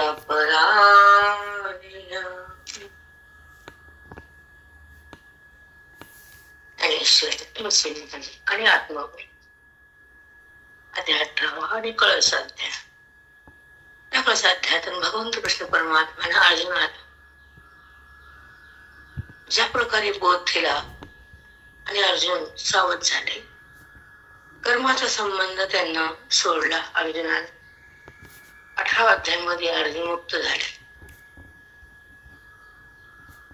अपराधिया आणि आत्मबळ अध्याय 18 आणि कळसाध्याय. त्या कळसाध्यायातून भगवंत कृष्ण परमात्म्याने अर्जुनाला ज्या प्रकारे बोध केला आणि अर्जुन सावध झाले, कर्माचा संबंध त्यांना सोडला. अर्जुनाला 18 अध्यायामध्ये अर्जुन मुक्त झाले.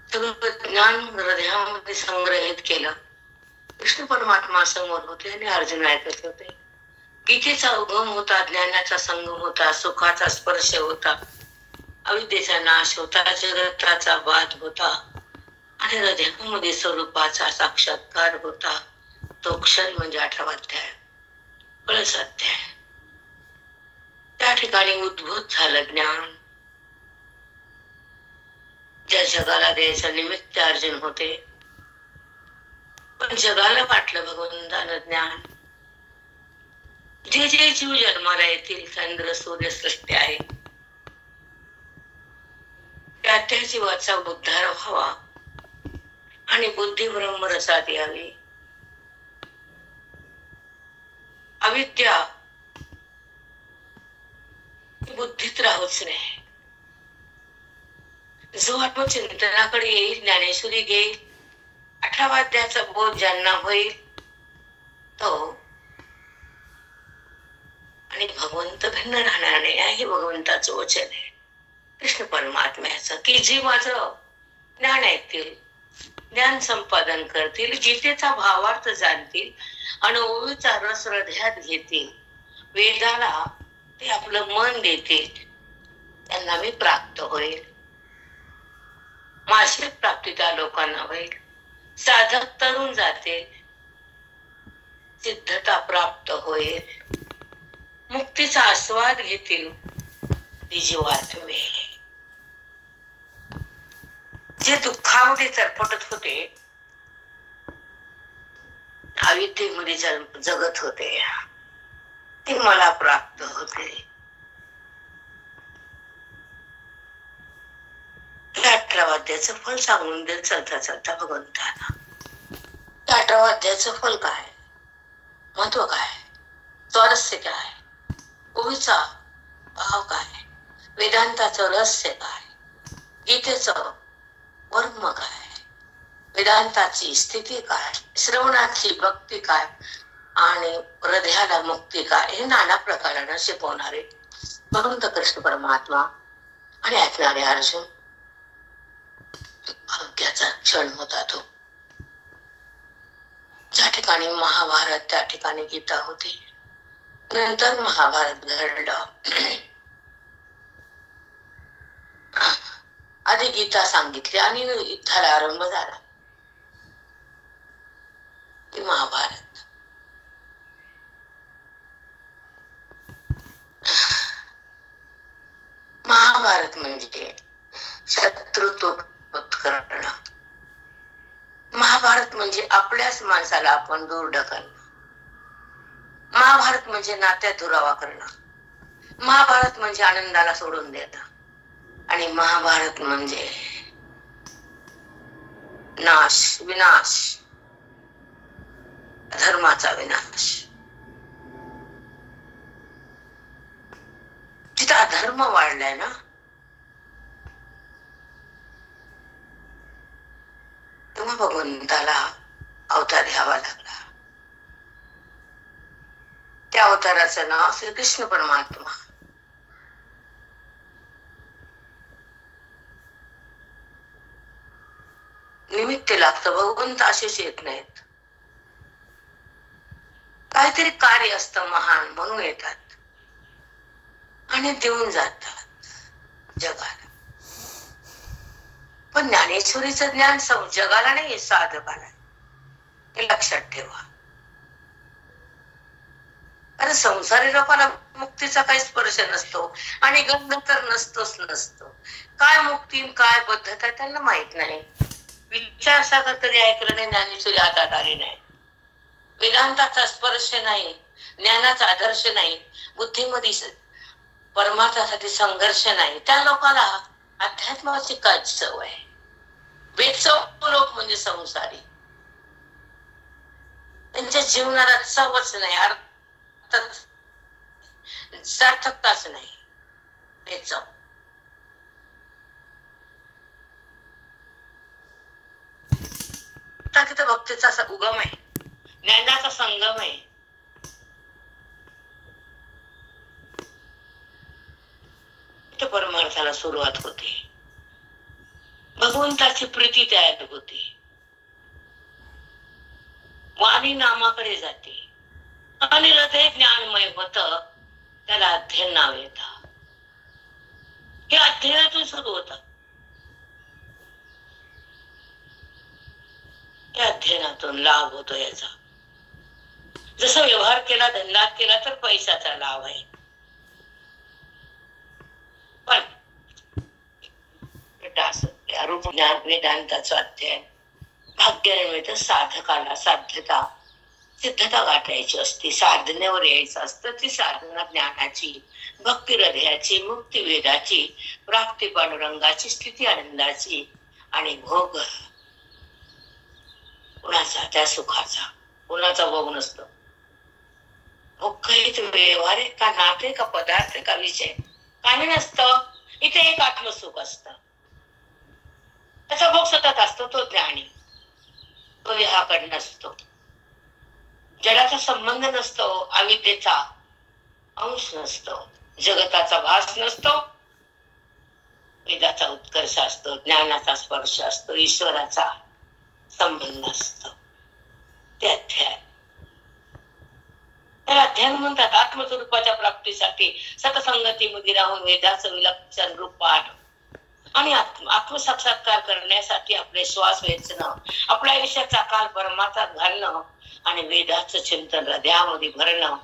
सगळं ज्ञान हृदयामध्ये संग्रहित केलं. कृष्ण परमात्मा समोर होते आणि अर्जुन ऐकत होते. गीतेचा उगम होता, ज्ञानाचा संगम होता, सुखाचा स्पर्श होता, अविद्येचा नाश होता, जगताचा बाध होता आणि हृदयामध्ये स्वरूपाचा साक्षात्कार होता. तो क्षण म्हणजे 18 अध्याय, कळसाध्याय. त्या ठिकाणी उद्भूत झालं ज्ञान. ज्या जगाला द्यायचं निमित्त अर्जुन होते, पण जगाला वाटलं भगवंतानं ज्ञान. जे जे जीव जन्माला येतील, चंद्र सूर्य सृष्टी आहे, त्या जीवाचा उद्धार व्हावा आणि बुद्धी ब्रह्मरसात यावी. अविद्या बुद्धीत राहूच नाही. जो आत्मचिंतनाकडे येईल, ज्ञानेश्वरी घेईल, 18 अध्यायाचा बोध ज्यांना होईल तो आणि भगवंत भिन्न राहणार नाही. हे भगवंताचं वचन आहे कृष्ण परमात्म्याचं, की जे माझं ज्ञान ऐकतील, ज्ञान संपादन करतील, गीतेचा भावार्थ जाणतील आणि ओवीचा रस हृदयात घेतील, वेदाला ते आपलं मन देतील, त्यांना मी प्राप्त होईल. माझी प्राप्ती त्या लोकांना होईल. साधक तरुण जाते, सिद्धता प्राप्त होईल, मुक्तीचा आस्वाद घेतील ती जीवात्मे. जे दुःखामध्ये तरफटत होते, अविद्येमध्ये जगत होते, ते मला प्राप्त होते. 18 अध्यायाचं फल सांगून देत चलता चलता भगवंताना. 18 अध्यायाचं फल काय, महत्व काय, स्वारस्य काय, ओवीचा भाव काय, वेदांताचं रहस्य काय, गीतेचं वर्म काय, वेदांताची स्थिती काय, श्रवणाची भक्ती काय आणि हृदयाला मुक्ती काय, हे नाना प्रकारानं शिकवणारे भगवंत कृष्ण परमात्मा आणि ऐकणारे अर्जुन. भाग्याचा क्षण होता तो. ज्या ठिकाणी महाभारत त्या ठिकाणी गीता होती. नंतर महाभारत घडलं. आधी गीता सांगितली आणि युद्धाला आरंभ झाला. महाभारत महाभारत म्हणजे शत्रुत्व करणं. महाभारत म्हणजे आपल्याच माणसाला आपण दूर ढकलणं. महाभारत म्हणजे नात्यात दुरावा करणं. महाभारत म्हणजे आनंदाला सोडून देणं. आणि महाभारत म्हणजे नाश, विनाश, धर्माचा विनाश. जिथं अधर्म वाढलाय ना, तेव्हा भगवंताला अवतार घ्यावा लागला. त्या अवताराचं नाव श्रीकृष्ण परमात्मा. निमित्त लागतं. भगवंत असेच येत नाहीत. काहीतरी कार्य असतं महान म्हणून येतात आणि देऊन जातात जगाला. पण ज्ञानेश्वरीचं ज्ञान जगाला नाही, साधकाला. हे लक्षात ठेवा. अरे संसारी लोकांना मुक्तीचा काही स्पर्श नसतो आणि गंध तर नसतोच नसतो. काय मुक्ती काय पद्धत आहे त्यांना माहित नाही. विचारसागर तरी ऐकलं नाही, ज्ञानेश्वरी हातात आली नाही, वेदांताचा स्पर्श नाही, ज्ञानाचा आदर्श नाही, बुद्धीमध्ये परमार्थासाठी संघर्ष नाही, त्या लोकांना अध्यात्माची काय चव आहे. बेचव लोक म्हणजे संसारी, त्यांच्या जीवनाला चवच नाही, अर्थात सार्थकताच नाही. बेचव. तिथं भक्तीचा असा उगम आहे, ज्ञानाचा संगम आहे. तिथे परमार्थाला सुरुवात होते, भगवंताची प्रीती तयार होते, वाणी नामाकडे जाते आणि हृदय ज्ञानमय होत, त्याला अध्ययन नाव येत. हे अध्ययनातून सुरू होत. या अध्ययनातून लाभ होतो याचा. जसं व्यवहार केला, धंदा केला तर पैशाचा लाभ आहे, पण रूप ज्ञान वेदांताचं अध्ययन भाग्याने मिळतं. साधकाला साध्यता सिद्धता गाठायची असते, साधनेवर यायचं असतं. ती साधना ज्ञानाची, भक्ती हृदयाची, मुक्ती वेदाची, प्राप्ती पांडुरंगाची, स्थिती आनंदाची आणि भोग कुणाचा, त्या सुखाचा. कुणाचा भोग नसतो. भोग काही व्यवहारिक का, नाते का, पदार्थ का, विषय काही नसतं. इथे एक आत्मसुख असतं, त्याचा भोग सतत असतो. तो ज्ञानी, तो ह्याकडे नसतो. जडाचा संबंध नसतो, अविद्येचा अंश नसतो, जगताचा भास नसतो, वेदाचा उत्कर्ष असतो, ज्ञानाचा स्पर्श असतो, ईश्वराचा संबंध असतो. ते अध्याय, त्याला अध्ययन म्हणतात. आत्मस्वरूपाच्या प्राप्तीसाठी सतसंगतीमध्ये राहून वेदाचं विलक्षण रूप पाठ आणि आत्मसाक्षात्कार करण्यासाठी आपले श्वास वेचणं, आपल्या आयुष्याचा काल परमार्थात घालणं आणि वेदाचं चिंतन हृदयामध्ये भरणं.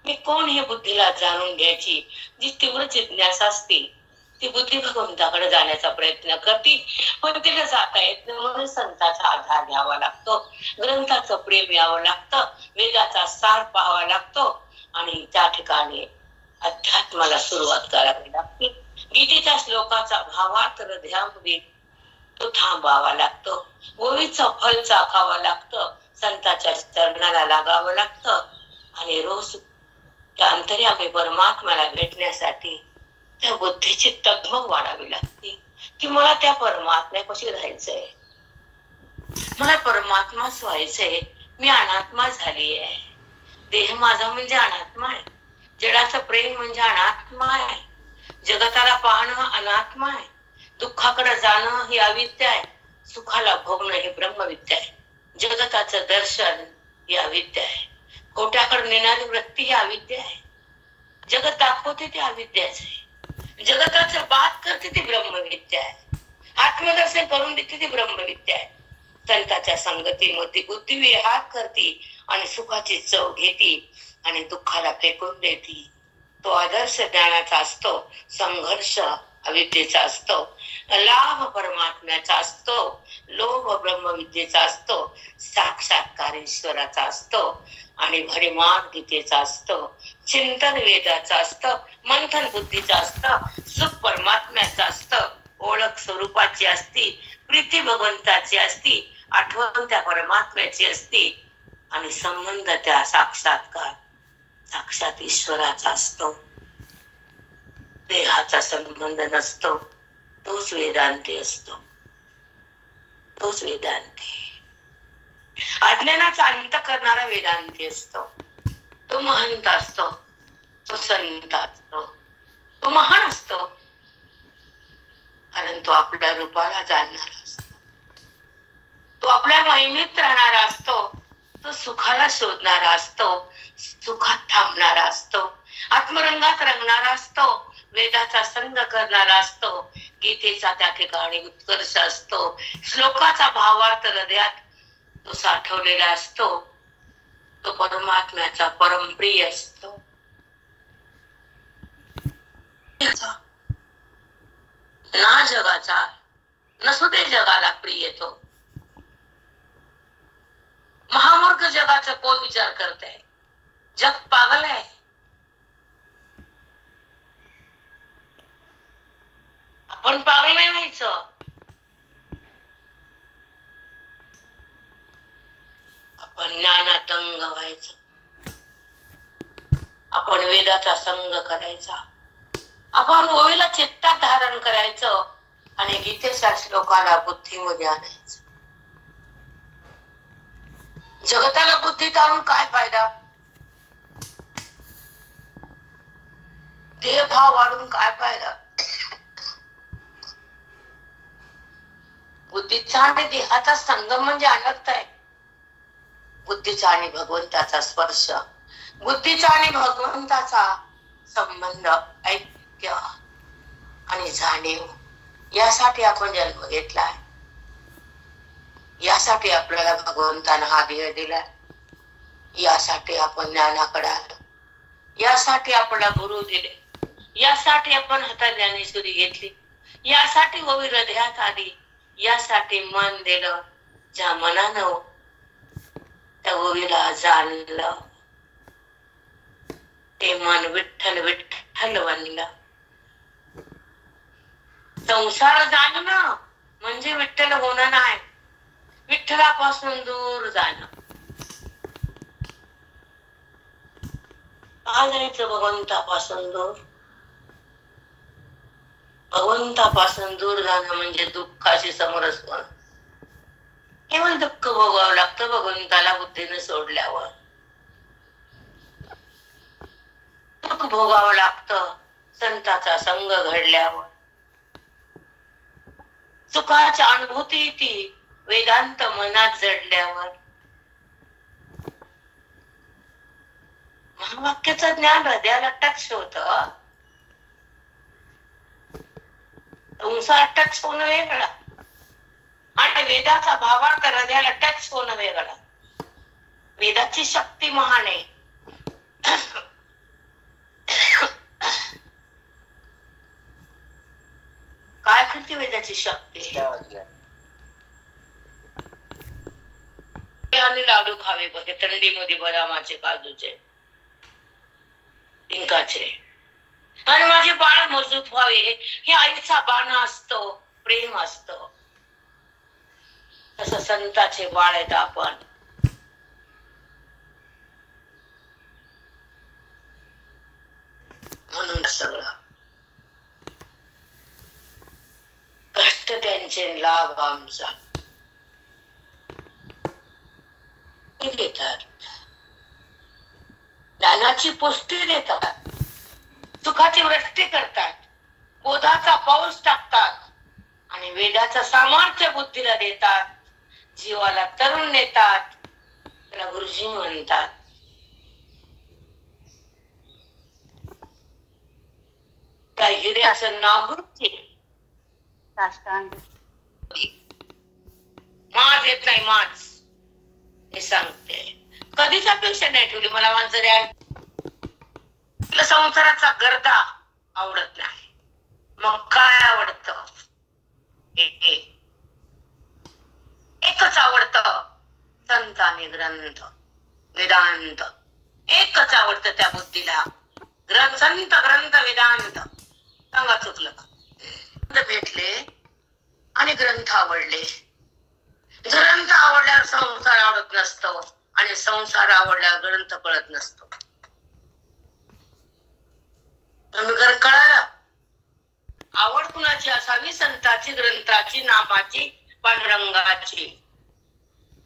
मी कोण हे बुद्धीला जाणून घ्यायची जी तीव्र जिज्ञासा असते, ती बुद्धी भगवंताकडे जाण्याचा प्रयत्न करते, पण तिला जाता येत नाही. म्हणून संतांचा आधार घ्यावा लागतो, ग्रंथाचं प्रेम यावं लागतं, वेदाचा सार पाहावा लागतो आणि त्या ठिकाणी अध्यात्माला सुरुवात करावी लागते. गीतेच्या श्लोकाचा भावार्थ हृदयामध्ये तो थांबावा लागतो, ओवीचं फल चाखावं लागतं, संतांच्या चरणाला लागावं लागतं आणि रोज त्या अंतर्यामी परमात्म्याला भेटण्यासाठी त्या बुद्धीची तगमग वाढावी लागते की मला त्या परमात्म्यापाशी राहायचंय, मला परमात्माच व्हायचंय. मी अनात्मा झाली आहे, देह माझा म्हणजे अनात्मा आहे, जडाचं प्रेम म्हणजे अनात्मा आहे, जगताला पाहणं अनात्मा आहे, दुःखाकडे जाणं ही अविद्या आहे, सुखाला भोगणं ही ब्रह्मविद्या आहे, जगताचं दर्शन ही अविद्या आहे, खोट्याकडे नेणारी वृत्ती ही अविद्या आहे, जगत दाखवते ती अविद्याच आहे, जगताचं बात करते ती ब्रह्मविद्या आहे, आत्मदर्शन करून देते ती ब्रह्मविद्या आहे. संतांच्या संगतीमध्ये बुद्धी विहार करते आणि सुखाची चव घेते आणि दुःखाला फेकून देते. तो आदर्श ज्ञानाचा असतो, संघर्ष अविद्येचा असतो, लाभ परमात्म्याचा असतो, लोभ ब्रह्मविद्येचा असतो, साक्षात्कार ईश्वराचा असतो आणि भरिमान गीतेचा असतो, चिंतन वेदाचा असतं, मंथन बुद्धीचं असतं, सुख परमात्म्याचं असतं, ओळख स्वरूपाची असती, प्रीती भगवंताची असती, आठवण त्या परमात्म्याची असती आणि संबंध त्या साक्षात ईश्वराचा असतो. देहाचा संबंध नसतो, तोच वेदांती असतो, तोच वेदांती. अज्ञानाचा अंत करणारा वेदांती असतो, तो महंत असतो, तो संत असतो, तो महान असतो, कारण तो आपल्या रूपाला जाणणारा असतो, तो आपल्या महिमेत राहणारा असतो, तो सुखाला शोधणारा असतो, सुखात थांबणारा असतो, आत्मरंगात रंगणारा असतो, वेदाचा संग करणारा असतो, गीतेचा त्या ठिकाणी उत्कर्ष असतो, श्लोकाचा भावार्थ हृदयात तो साठवलेला असतो, तो परमात्म्याचा परमप्रिय असतो. ना जगाचा नसू दे जगाला प्रिय तो. महामूर्ख जगाचा कोण विचार करते? जग पागल आहे. आपण पागल नाही व्हायचं. आपण ज्ञानात अंग व्हायचं. आपण वेदाचा संग करायचा. आपण ओवीला चित्तात धारण करायचं आणि गीतेच्या श्लोकाला बुद्धीमध्ये आणायचं. जगताला बुद्धीत आणून काय फायदा? देहभाव वाढून काय फायदा? बुद्धीचा आणि देहाचा संगम म्हणजे अनर्थ आहे. बुद्धीचा आणि भगवंताचा स्पर्श, बुद्धीचा आणि भगवंताचा संबंध, ऐक्य आणि जाणीव, यासाठी आपण जन्म घेतलाय. यासाठी आपल्याला भगवंतानं हा देह दिलाय. यासाठी आपण ज्ञानाकडे आलो. यासाठी आपल्याला गुरु दिले. यासाठी आपण हातात ज्ञानेश्वरी घेतली. यासाठी ओवी हृदयात आली. यासाठी मन दिलं. ज्या मनानं त्या ओवीला जाणलं ते मन विठ्ठल विठ्ठल बनलं. संसार जाणणं म्हणजे विठ्ठल होणं नाही, विठ्ठलापासून दूर जाणं. का जायचं भगवंतापासून दूर? भगवंतापासून दूर जाणं म्हणजे दुःखाशी समरस होणं. केवळ दुःख भोगावं लागतं भगवंताला बुद्धीने सोडल्यावर. दुःख भोगावं लागतं संताचा संग घडल्यावर. सुखाची अनुभूती ती वेदांत मनात जडल्यावर. महावाक्याचं ज्ञान हृदयाला टच होत. संसार टच होणं वेगळं आणि वेदाचा भावार्थ हृदयाला टच होणं वेगळं. वेदाची शक्ती महान आहे. काय करते वेदाची शक्ती? आणि लाडू खावे बघे थंडीमध्ये, बदामाचे, काजूचे, डिंकाचे. आणि माझे बाळ मजबूत व्हावे हे आईचा बाण असतो, प्रेम असतो. तसं संताचे बाळ आहेत आपण. म्हणून सगळं कष्ट त्यांचे, लाभ आमचा देतात. ज्ञानाची पुष्टी देतात. सुखाची वृष्टी करतात. बोधाचा पाऊस टाकतात आणि वेदाचं सामर्थ्य बुद्धीला देतात. जीवाला तरुण नेतात. त्याला गुरुजी म्हणतात. त्या हिऱ्याचं नाव गुरुजी. माज येत नाही, माज हे सांगते. कधीच अपेक्षा नाही ठेवली मला माणसं द्या. तुला संसाराचा गर्दा आवडत नाही. मग काय आवडत? एकच आवडत, संत आणि ग्रंथ, वेदांत. एकच आवडत त्या बुद्धीला. संत, ग्रंथ, वेदांत. सांगा चुकलं का? भेटले आणि ग्रंथ आवडले. ग्रंथ आवडल्यावर संसार आवडत नसतो आणि संसार आवडल्यावर ग्रंथ कळत नसतो. तुम्ही कळालं? आवड कुणाची असावी? संताची, ग्रंथाची, नामाची, पांडुरंगाची.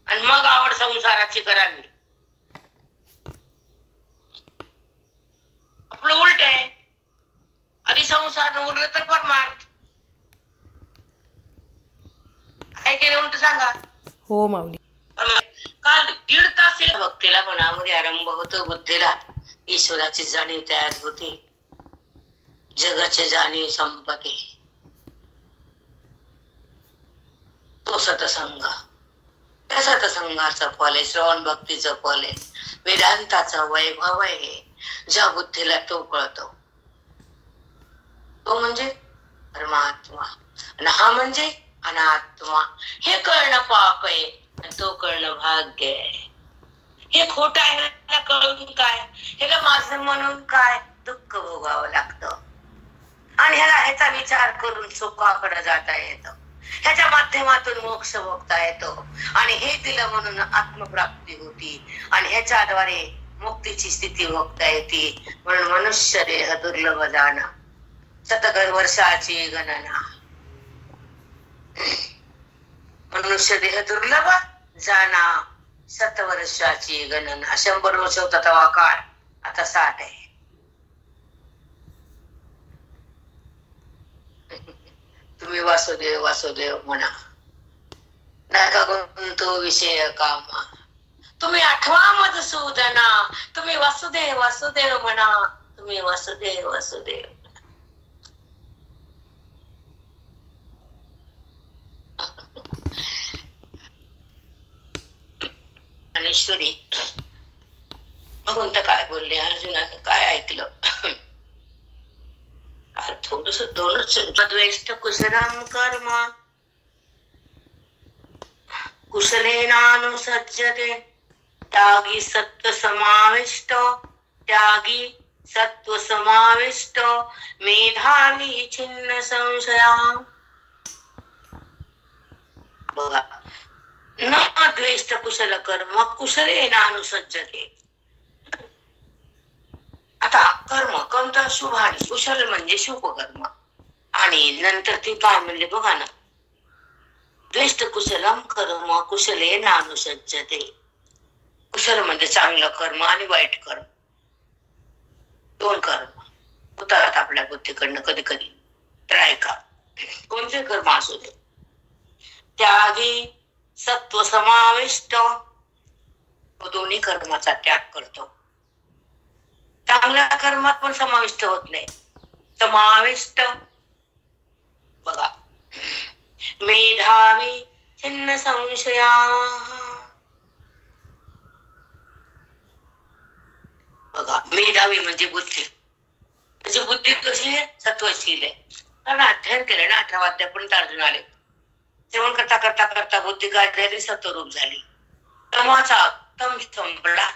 आणि मग आवड संसाराची करावी. आपलं उलट आहे. आधी संसार उरलं तर परमार्थ. काय केलं उलट सांगा? हो माऊली. काल 1.5 तास भक्तीला मनामध्ये आरंभ होतो. बुद्धीला ईश्वराची जाणीव तयार होती. जगाची जाणीव संपते. तो सतसंग. त्या सतसंगाचं फल आहे, श्रवण भक्तीचं फल आहे, वेदांताचं वैभव आहे. ज्या बुद्धीला तो कळतो तो म्हणजे परमात्मा आणि हा म्हणजे अनात्मा. हे कळणं पाप आहे आणि तो कळणं भाग्य आहे. हे खोट आहे कळून काय? ह्याला माझं म्हणून काय दुःख भोगावं लागतं. आणि ह्याचा विचार करून सुखाकडे जाता येतं, ह्याच्या माध्यमातून मोक्ष भोगता येतो. आणि हे दिलं म्हणून आत्मप्राप्ती होती आणि ह्याच्याद्वारे मुक्तीची स्थिती भोगता येते. म्हणून मनुष्य देह दुर्लभ जाणं, शतकर वर्षाची गणना. मनुष्य देह दुर्लभ जाणा, शतवर्षाची गणना. 100 वर्ष होता तेव्हा काळ, आता 60 आहे. तुम्ही वासुदेव वासुदेव म्हणा, नका गुंतू विषय कामा. तुम्ही आठवा मधुसूदना, तुम्ही वासुदेव वासुदेव म्हणा, तुम्ही वासुदेव वासुदेव. ज्ञानेश्वरी भगवंत काय बोलले, अर्जुनाने काय ऐकलं. थोडस दोनच द्वेष्ट कुशलम कर्म कुशलेनानुसज्जते, त्यागी सत्व समाविष्ट, त्यागी सत्व समाविष्ट, मेधावी छिन्न संशया. बघा, न द्वेष्ट कुशल कर्म कुशलेनानुसज्जते. आता कर्म कोणतं, शुभ आणि कुशल म्हणजे शुभ कर्म. आणि नंतर ती काय म्हणले बघा ना, द्वेष्ट कुशलम कर्म कुशलेनानुसज्जते. कुशल म्हणजे चांगलं कर्म आणि वाईट कर्म, दोन कर्म होतात आपल्या बुद्धीकडनं कधी कधी. ट्राय का कोणते कर्म असू दे. त्यागी सत्व समाविष्ट, दोन्ही कर्माचा त्याग करतो. चांगल्या कर्मात पण समाविष्ट होत नाही, समाविष्ट. बघा, मेधावी छिन्न संशया. बघा, मेधावी म्हणजे बुद्धी. त्याची बुद्धी कशी आहे, सत्वशील आहे. कारण अध्ययन केलं ना, 18 अध्यायापर्यंत अर्जुन आले. श्रवण करता करता करता बुद्धी काय झाली, सत्वरूप झाली. तमाचा तम संपला,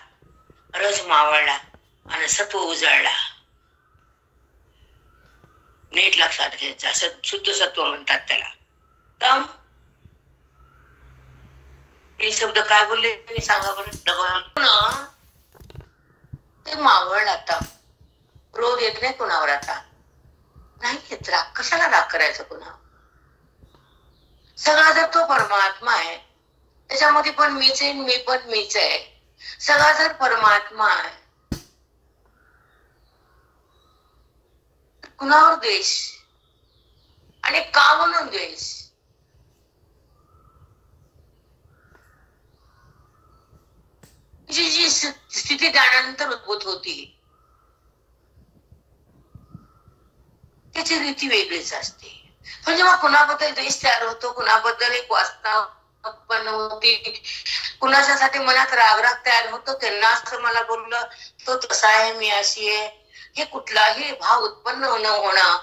रज मावळला आणि सत्व उजळला. नीट लक्षात घ्यायचा, शुद्ध सत्व म्हणतात त्याला. तम, हे शब्द काय बोलले मी सांगा बरं. ते मावळ. आता रोग येत नाही कुणावर, आता नाही येत राग. कशाला राग करायचं कुणा. सगळा जर तो परमात्मा आहे, त्याच्यामध्ये पण मीच आहे, मी पण मीच आहे. सगळा जर परमात्मा आहे, कुणावर द्वेष आणि का म्हणून द्वेष. जी स्थिती त्यानंतर उद्भूत होती, त्याची रीती वेगळीच असते. पण जेव्हा कुणाबद्दल द्वेष तयार होतो, कुणाबद्दल एक वासना उत्पन्न होती, कुणाच्यासाठी मनात रागराग तयार होतो, त्यांना असं मला बोललं, तो तसा आहे, मी अशी आहे, हे कुठलाही भाव उत्पन्न होणं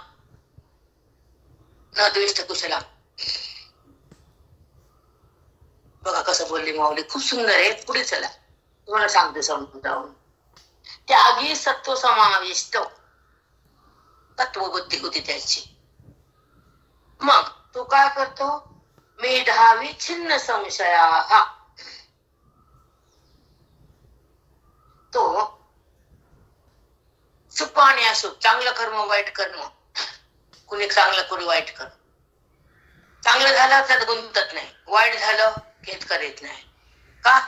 न द्वेष्ट कुशला. बघा कसं बोलली माऊली, खूप सुंदर आहे. पुढे चला, तुम्हाला सांगते समजावून. त्यागी सत्व समाविष्ट, तत्वबुद्धी होती त्याची. मग तो काय करतो, मेधावी छिन्न संशया. तो सुख आणि अशुभ, चांगलं कर्म वाईट कर्म, कुणी चांगलं कुणी वाईट कर्म. चांगलं झालं त्यात गुंतत नाही, वाईट झालं घेत करीत नाही. का,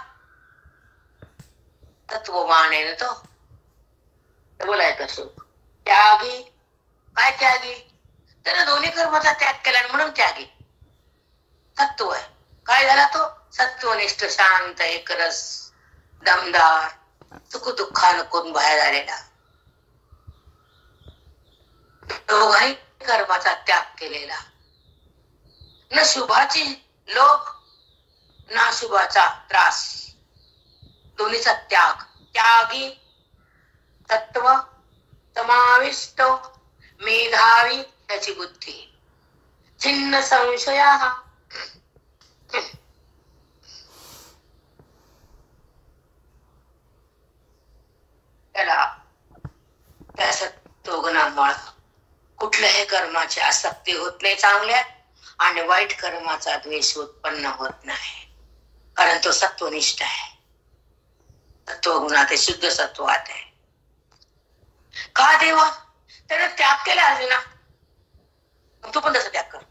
तत्वमान आहे ना तो. बोलायचं सुख. त्यागी, काय त्यागी, त्याने दोन्ही कर्माचा त्याग केला म्हणून त्यागी. तत्व आहे. काय झाला तो, सत्वनिष्ठ, शांत, एकरस, दमदार, सुख दुःखानं बाहेर आलेला. दोघाही कर्माचा त्याग केलेला. न शुभाची लोभ, ना शुभाचा त्रास, दोन्हीचा त्याग. त्यागी तत्व समाविष्ट, मेधावी त्याची बुद्धी, छिन्न संशया. त्याला त्या सत्वगुणामुळे कुठल्याही कर्माची आसक्ती होत नाही चांगल्या, आणि वाईट कर्माचा द्वेष उत्पन्न होत नाही, कारण तो सत्वनिष्ठ आहे, सत्वगुणात आहे, शुद्ध सत्वात आहे. का देवा? त्याने त्याग केला अर्जुना, तू पण तसं त्याग कर.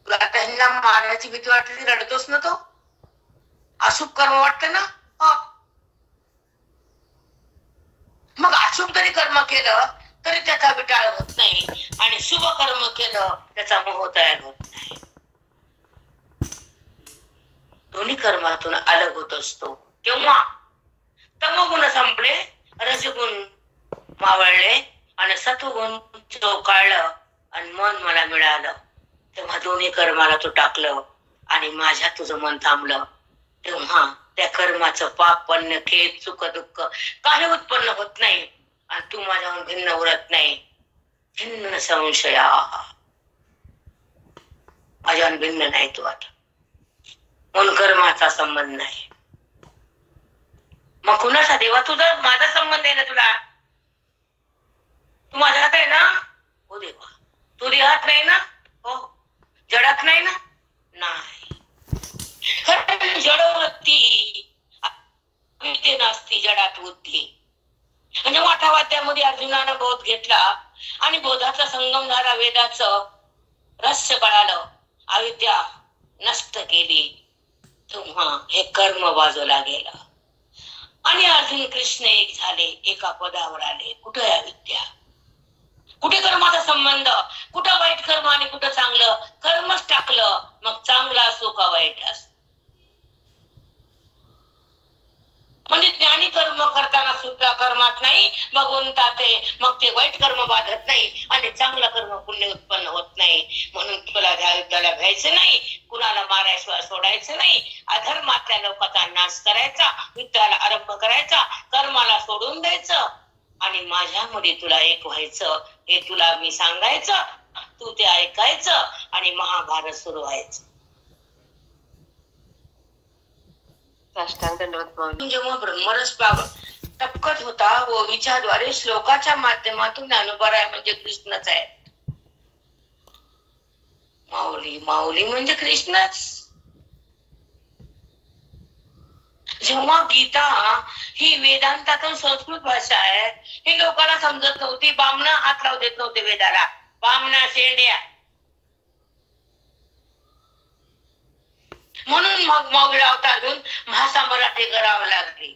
तुला त्यांना मारण्याची भीती वाटली, रडतोस ना, तो अशुभ कर्म वाटतं ना, मग अशुभ जरी कर्म केलं तरी त्याचा विटाळ होत नाही, आणि शुभ कर्म केलं त्याचा मोह तयार होत नाही. दोन्ही कर्मातून अलग होत असतो. तेव्हा तमोगुण संपले, रजगुण मावळले, आणि सत्वगुण चोकाळलं, आणि मन मला मिळालं. तेव्हा दोन्ही कर्माला तू टाकलं, आणि माझ्या तुझं मन थांबलं. तेव्हा त्या कर्माचं पाप, पुण्य, खेद, सुख, दुःख काही उत्पन्न होत नाही, आणि तू माझ्याहून भिन्न उरत नाही. भिन्न संशया, माझ्याहून भिन्न नाही तू आता. म्हणून कर्माचा संबंध नाही. मग कुणाचा? देवा, तुझा माझा संबंध आहे ना, तुला तू माझ्या हात आहे ना. हो देवा. तू देहात नाही ना. हो. जडात नाही ना. नाही. जडवृत्ती नसती, जडात वृत्ती. म्हणजे मोठ्या वाद्यामध्ये अर्जुनानं बोध घेतला, आणि बोधाचा संगम झाला, वेदाचं रहस्य कळालं, अविद्या नष्ट केली. तेव्हा हे कर्म बाजूला गेलं, आणि अर्जुन कृष्ण एक झाले, एका पदावर आले. कुठे अविद्या, कुठे कर्माचा संबंध, कुठं वाईट कर्म आणि कुठं चांगलं. कर्मच टाकलं, मग चांगला असो का वाईट असो. म्हणजे ज्ञानी कर्म करताना सुद्धा कर्मात नाही भगवंतात आहे, मग ते वाईट कर्म बाधत नाही, आणि चांगलं कर्म पुण्य उत्पन्न होत नाही. म्हणून तुला त्याला घ्यायचं नाही, कुणाला मारायशिवाय सोडायचं नाही, अधर्मातल्या लोकांचा नाश करायचा, युद्धाला आरंभ करायचा, कर्माला सोडून द्यायचं, आणि माझ्यामध्ये तुला एक व्हायचं. हे तुला मी सांगायचं, तू ते ऐकायचं, आणि महाभारत सुरू व्हायचं. जेव्हा ब्रह्मरस टपकत होता, व विचारद्वारे श्लोकाच्या माध्यमातून ज्ञानोबराय म्हणजे कृष्णच आहे. माऊली, माऊली म्हणजे कृष्णच. जेव्हा गीता ही वेदांतातून संस्कृत भाषा आहे, ही लोकांना समजत नव्हती. बामणा हात लावू देत नव्हते वेदाला, बामणा शेंड्या. म्हणून मग माऊली अवतार घेऊन भाषा मराठी करावं लागली.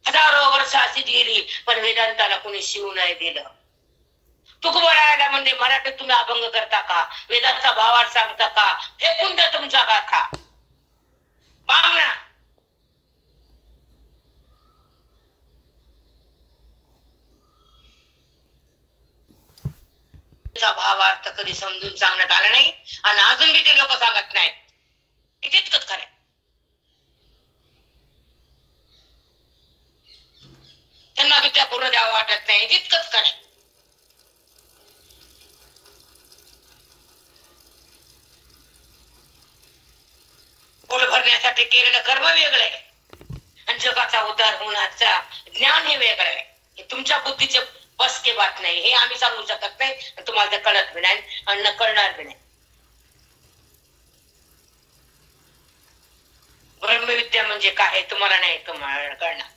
हजारो वर्ष अशी गेली, पण वेदांताला कोणी शिव नाही दिलं. तुकोबरायला म्हणजे मराठीत तुम्ही अभंग करता का, वेदांचा भावार्थ सांगता का, फेकून द्या तुमचा गाथा. बामणा भावार्थ कधी समजून सांगण्यात आला नाही, आणि अजून बी ते लोक सांगत नाहीत. तितकंच खरं. त्यांना विद्या पूर्ण द्यावं वाटत नाही, तितकंच खरं. पोट भरण्यासाठी केलेलं कर्म वेगळं आहे, आणि जगाचा उद्धार होण्याचा ज्ञान हे वेगळं आहे. हे तुमच्या बुद्धीचे बस के बात नाही, हे आम्ही सांगू शकत नाही, तुम्हाला ते कळत बी नाही आणि कळणार बी नाही. ब्रह्मविद्या म्हणजे काय तुम्हाला नाही कळणार.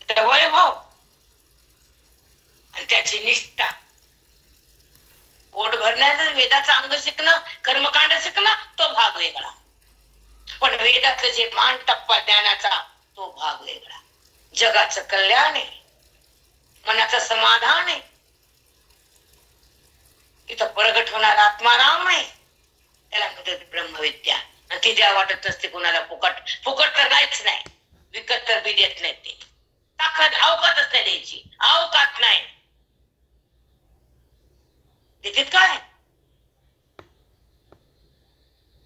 वैभव आणि त्याची निष्ठा, पोट भरण्याचं वेदाचं अंग शिकणं, कर्मकांड शिकणं, तो भाग वेगळा. पण वेदातलं जे मान टप्पा ज्ञानाचा, तो भाग वेगळा. जगाचं कल्याण आहे, मनाचं समाधान आहे, तिथं प्रगट होणार आत्माराम आहे, त्याला म्हणतात ब्रह्मविद्या. आणि ती द्या वाटत नसते कुणाला फुकट. फुकट तर नाहीच नाही, विकत तर बी देत नाही. ते ताकद अवकातच नाही द्यायची, अवकात नाही. देतात काय?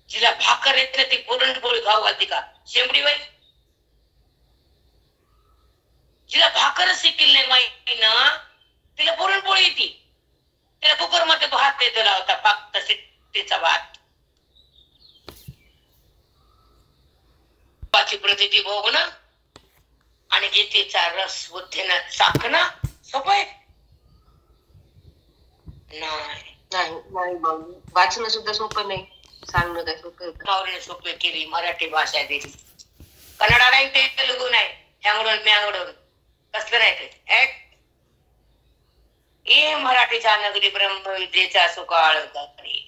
जिला भाकर येत नाही ती पुरणपोळी खाऊ घालते का शेंबडी बाई? जिला भाकर शिकील नाही माहिती ना, तिला पुरणपोळी येते. तिला कुकर मध्ये भात देतो लावता, फक्त तिचा भात. प्रती भोगणं आणि गीतेचा रस बुद्धीनं चाकणं, सोपं आहे? नाही नाही नाही बाबू, वाचणं सुद्धा सोपं नाही, सांगणं काय सोपं आहे? गावरीने सोपे केली, मराठी भाषा दिली. कन्नडा नाही, तेलुगू नाही, हँगडून म्यांगडून कसलं नाही ते. ए मराठीच्या नगरी ब्रह्मविद्येचा सुकाळ करी.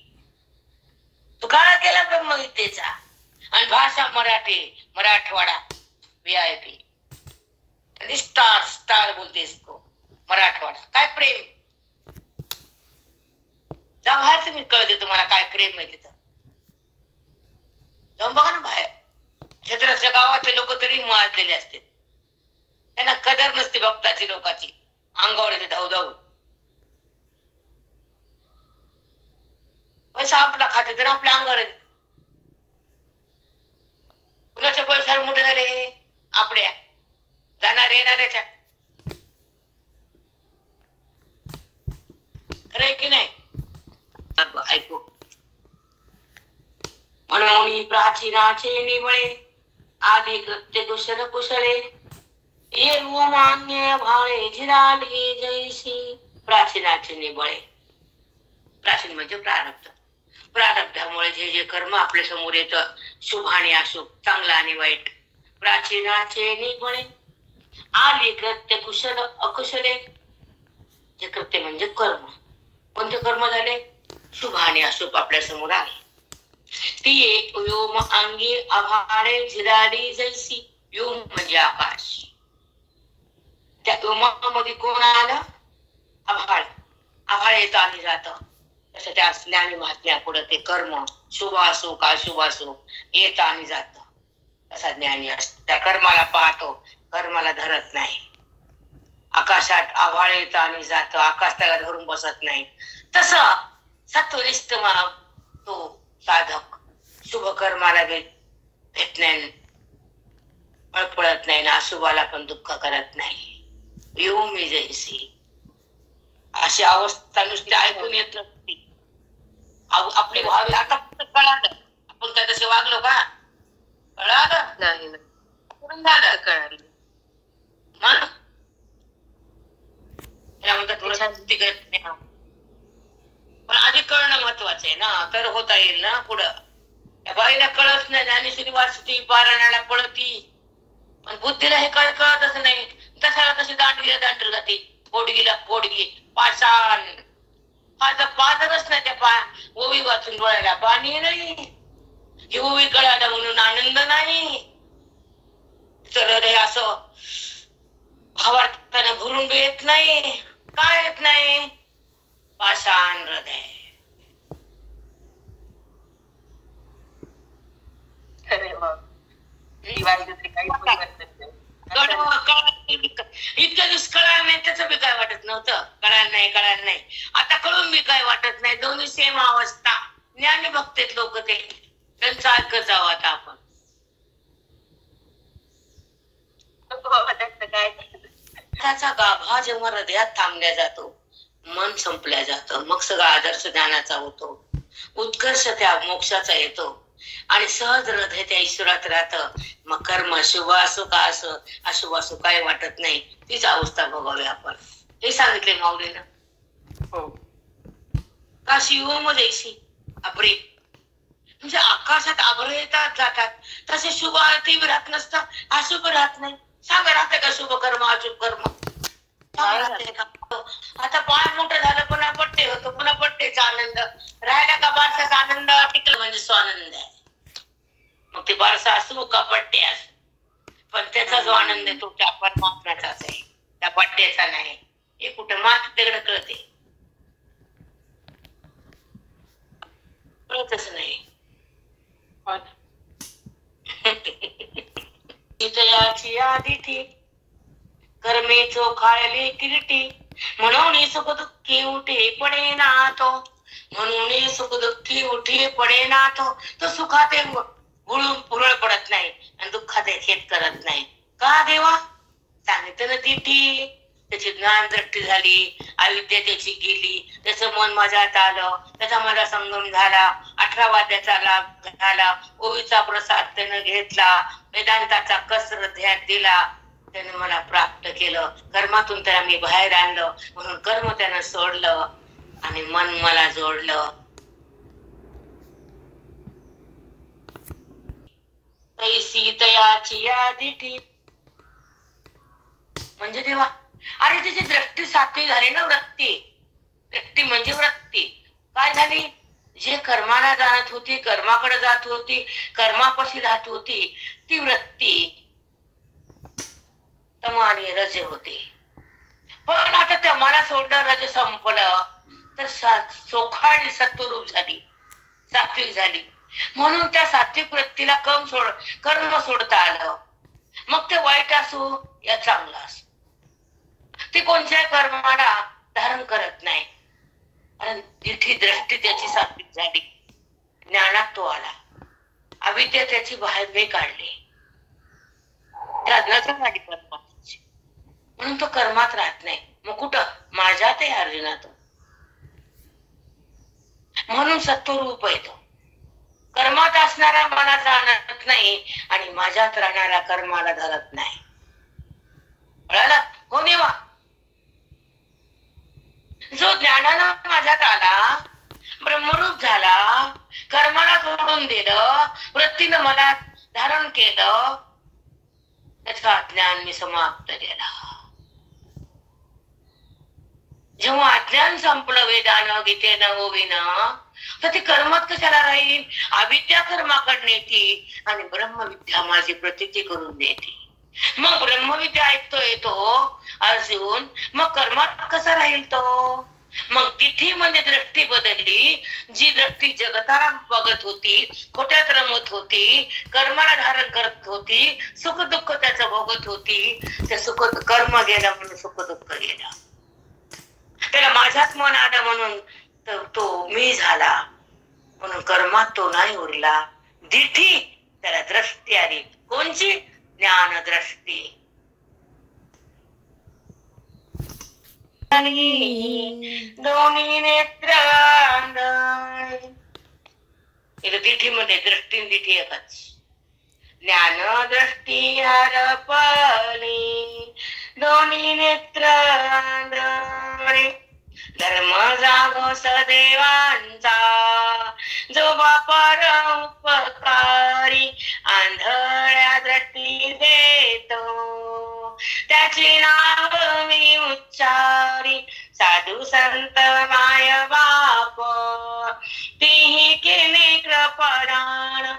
सुकाळ केला ब्रह्मविद्येचा. आणि भाषा Marathi, Marathwada VIP. Star star बोलते इसको मराठवाडा. काय प्रेम, जा बाहेर तुम्ही कळते तुम्हाला काय प्रेम आहे तिथं. जाऊन बघा ना बाहेर. क्षेत्राच्या गावातले लोक तरी माजलेले असते, त्यांना कदर नसते भक्ताची लोकांची. अंगावर येते धाव धाव. पैसा आपला खाते तर आपल्या अंगावर येते. कुणाच्या पैशावर मोठे झाले आपल्या जाणार येणाऱ्याच्या. खरंय की नाही? ऐकू. म्हणून प्राचीनाचे निवळे आधी कृत्य कुशल कुशले ये मान्य भाळे झिराली जैसी. प्राचीनाचे निवळे, प्राचीन म्हणजे प्रारब्ध. प्रारब्धामुळे जे जे कर्म आपल्या समोर येतं, शुभ आणि अशुभ, चांगला आणि वाईट. प्राचीनाचे निवळे आली कृत्य कुशल अकुशले. जे कृत्य म्हणजे कर्म. कोणते कर्म झाले? शुभ आणि अशुभ आपल्या समोर आले. ती एक व्योम अंगी आभाळे झिराली जैसी. व्योम म्हणजे आकाश. त्या व्योमामध्ये कोण आलं? आभाळ. आभाळ येतं आणि जात. तसं त्या ज्ञानी महात्म्या पुढे ते कर्म शुभ असो का अशुभ असो येतं आणि जात. तसा ज्ञानी असतो, त्या कर्माला पाहतो, कर्माला धरत नाही. आकाशात आभाळ येतं आणि जातं, आकाश त्याला धरून बसत नाही. तसं सत्वनिष्ठ तो साधक शुभ कर्माला भेट नाही, फळफळत नाही ना अशुभाला पण दुःख करत नाही. योमी जैसी. अशी अवस्था नुसती ऐकून येत नसती, आपली व्हावी. आता कळालं आपण काय तसे वागलो का? कळालं नाही झालं कळालं. पण आधी कळणं महत्वाचं आहे ना, तर होता येईल ना पुढं. त्या बाईला कळत नाही, ज्ञानेश्वरी वाचती, पारायणाला पळती, पण बुद्धीला हे कळतच नाही. तशाला तशी दांडगीला दांडर जाते, पोडगीला पोडगी, पाषाण. पाजरच नाही त्या ओवी वाचून डोळ्याला पाणी नाही. ही ओवी कळाला म्हणून आनंद नाही. तर रे असं भावार्थाने भरून येत नाही. काय येत नाही? पाषाण हृदय. इतक्या दिवस कळायला नाही, त्याचं बी काय वाटत नव्हतं. कळायला नाही. आता कळून बी काय वाटत नाही. दोन्ही सेम अवस्था. ज्ञानी भक्तेत लोक ते, त्यांचं ऐकत जावं आता आपण. त्याचा गाभा जेव्हा हृदयात थांबल्या जातो, मन संपल्या जातं, मग सगळा आदर्श ज्ञानाचा होतो, उत्कर्ष त्या मोक्षाचा येतो आणि सहज हृदय त्या ईश्वरात राहतं. मग कर्म शुभ असो का असो अशुभ असो काही वाटत नाही. तीच अवस्था भोगावी आपण. हे सांगितले माऊलीनं. का शिवम जैसी आपली म्हणजे आकाशात आभळ येतात जातात, तसे शुभ आरती राहत नसतं, अशुभ राहत नाही. सांगा राहते का शुभ कर्म अशुभ कर्म? आता बाळ मोठं झालं, पुन्हा पट्टे होतो, पुन्हा पट्टेचा आनंद राहिला का? बारसाचा आनंद टिकला म्हणजे स्वानंद आहे. मग ते बारसा असो का पट्टे असो, पण त्याचा जो आनंद आहे तो त्या परमात्म्याचाच आहे, त्या पट्ट्याचा नाही. हे कुठं मात तिकडे कळते, कळतच नाही. याची आदिती कर्मे चोखाळली किरीटी, म्हणून सुख दुःखी उठे पडे ना तो. म्हणून सुख दुःखी उठे पडे ना तो. तो सुखात गुळून पुरळ पडत नाही आणि दुःखात खेद करत नाही. का देवा? सांगितलं ना दिठी. त्याची ज्ञान दृष्टी झाली, अविद्या त्याची गेली, त्याचं मन माझ्यात आलं, त्याचा माझा संगम झाला, 18 वाद्याचा लाभ झाला, ओवीचा प्रसाद त्यानं घेतला, वेदांताचा कसर ध्यान दिला, त्याने मला प्राप्त केलं, कर्मातून त्याला मी बाहेर आणलं, म्हणून कर्म त्यानं सोडलं आणि मन मला जोडलं. तैसी तयाची यादी म्हणजे देवा. अरे त्याची दृष्टी सात्विक झाली ना, वृत्ती म्हणजे वृत्ती काय झाली? जे कर्माला जात होती, कर्माकडे जात होती, कर्मापाशी राहत होती, ती वृत्ती तम आणि रज होते. पण आता तमाला सोडलं, रज संपलं, तर सोखाळी सत्वरूप झाली, सात्विक झाली. म्हणून त्या सात्विक वृत्तीला कर्म सोडता आलं. मग ते वाईट असो या चांगलं असो, ते कोणत्याही कर्माला धारण करत नाही. कारण तिथे दृष्टी त्याची सात्विक झाली, ज्ञानात तो आला, अविद्या त्याची बाहेर काढली, त्या नजर आली कर्माची, म्हणून तो कर्मात राहत नाही. मग कुठं? माझ्यात आहे अर्जुनात. म्हणून सत्वरूप आहे तो. कर्मात असणारा मला जाणत नाही आणि माझ्यात राहणारा कर्माला धरत नाही. कळालं? हो देवा. जो ज्ञानानं माझ्यात आला, ब्रह्मरूप झाला, कर्माला सोडून दिलं, वृत्तीनं मला धारण केलं, त्याचं अज्ञान मी समाप्त केला. जेव्हा अज्ञान संपलं वेदानं, गीतेनं, ओवीनं, तर ती कर्मात कशाला राहील? अविद्या कर्माकडे येते आणि ब्रह्मविद्या माझी प्रतीती करून देते. मग ब्रह्मविद्या ऐकतोय तो अर्जुन, मग कर्मात कसा राहील तो? मग तिथे म्हणजे दृष्टी बदलली. जी दृष्टी जगताला बघत होती, खोट्यात रमत होती, कर्माला धारण करत होती, सुख दुःख त्याचं भोगत होती, ते सुख कर्म गेलं म्हणून सुख दुःख गेलं. त्याला माझ्यात मन आलं म्हणून तर तो मी झाला, म्हणून कर्मात तो नाही उरला. दिठी त्याला दृष्टी आली. कोणची? ज्ञान दृष्टी. दोन्ही नेत्र दिठी मध्ये दृष्टी दिठी एकच. ज्ञान दृष्टी हरपली दोन्ही नेत्र, धर्म जागो सदेवांचा, जो बापर उपकारी आंधळ्या दृष्टी देतो, त्याची नाव मी उच्चारी साधू संत माय बाप, तीही केले कृपदान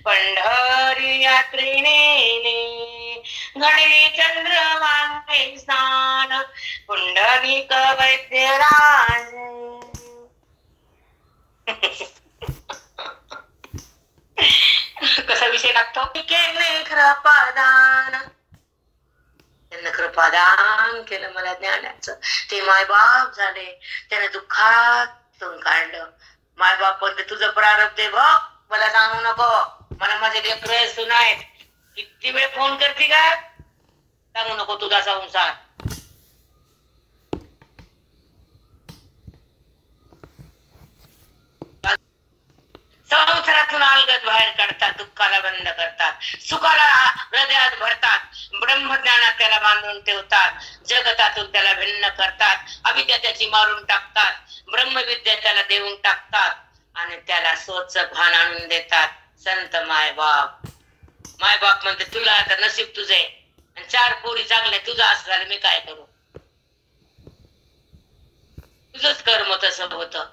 पंढरी यात्री नेले, घडले चंद्रभागे स्नान पुंडलिक वैद्यराज. कसा विषय लागतो? केले कृपादान, त्यांना कृपादान केलं मला ज्ञानाचं. ते मायबाप झाले, त्याने दुःखातून काढलं. मायबाप म्हणते तुझं प्रारब्ध आहे बघ, मला सांगू नको, मला माझे लेकरं सुना आहेत, किती वेळ फोन करते का, सांगू नको तुझा संसार. संसारातून अलगद बाहेर काढतात, दुःखाला बंद करतात, सुखाला हृदयात भरतात, ब्रह्मज्ञानात त्याला बांधून ठेवतात, जगतातून त्याला भिन्न करतात, अविद्या त्याची मारून टाकतात, ब्रह्मविद्या त्याला देऊन टाकतात आणि त्याला स्वच्छ भान आणून देतात. संत मायबाप. मायबाप म्हणते तुला आता नशीब तुझे, आणि 4 पोरी चांगले, तुझं असं झालं मी काय करू? तुझंच कर्म तसं होतं.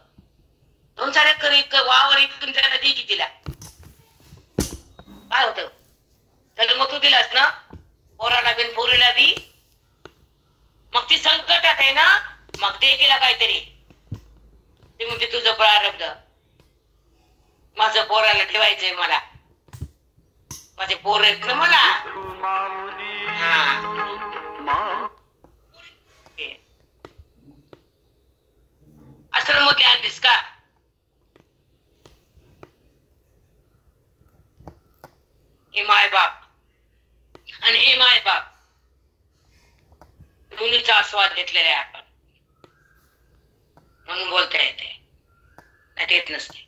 2-4 एकर वावर इथून त्याला दे की, तिला काय होतं? तर मग तू दिलास ना पोराला बिन पोरीला दी, मग ती संकटात आहे ना, मग दे तिला काहीतरी. ती म्हणते तुझं प्रारब्ध, माझं पोराला ठेवायचंय, मला माझे पोर आहेत ना मला. आश्रम मध्ये आणलीस का? हे मायबाप आणि हे मायबाप दोन्हीचा आस्वाद घेतलेला आहे आपण, म्हणून बोलता येते, नाही येत नसते.